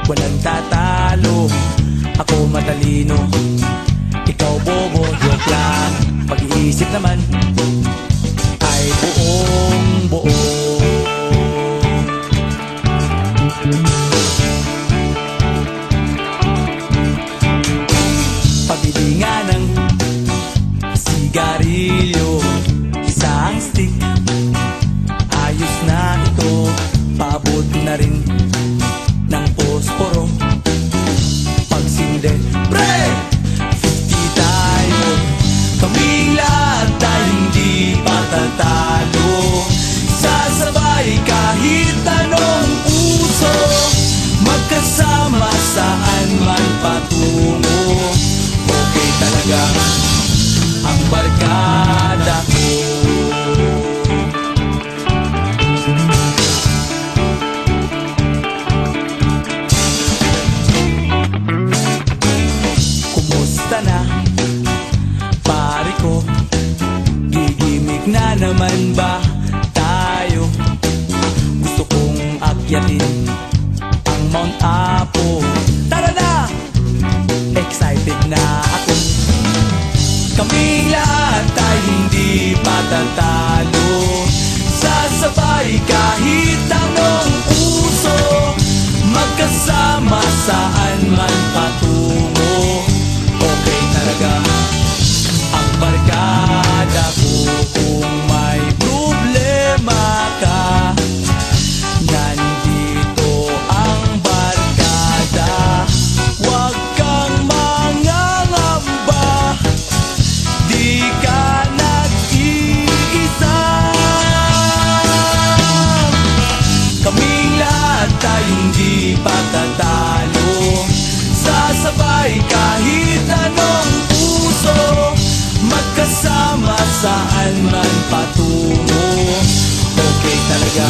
Walang tatalo, ako matalino, ikaw bobo, joke lang. Pag-iisip naman ay buong buo. Pabili nga ng sigarilyo, isang stick, ayos na ito. Paabot na rin ng posporo. Pagsinde, pre! 50 tayo, kaming lahat ay hindi patatalo. Sasabay kahit anong uso, magkasama saan man patungo. Okay talaga ang barkada ko. Na pare ko, gigimik na naman ba tayo? Gusto kong akyatin ang Mount Apo. Tara na! Excited na ako. Kaming lahat ay hindi patatalo. Sasabay kahit anong uso, magkasama saan man patungo. Okay talaga ang barkada ko. Kung may problema ka, nandito ang barkada. Huwag kang mangangamba, di ka nag-iisa. Kaming lahat ay hindi patatalo. Sasabay kahit anong uso, magkasama saan man patungo. Okay talaga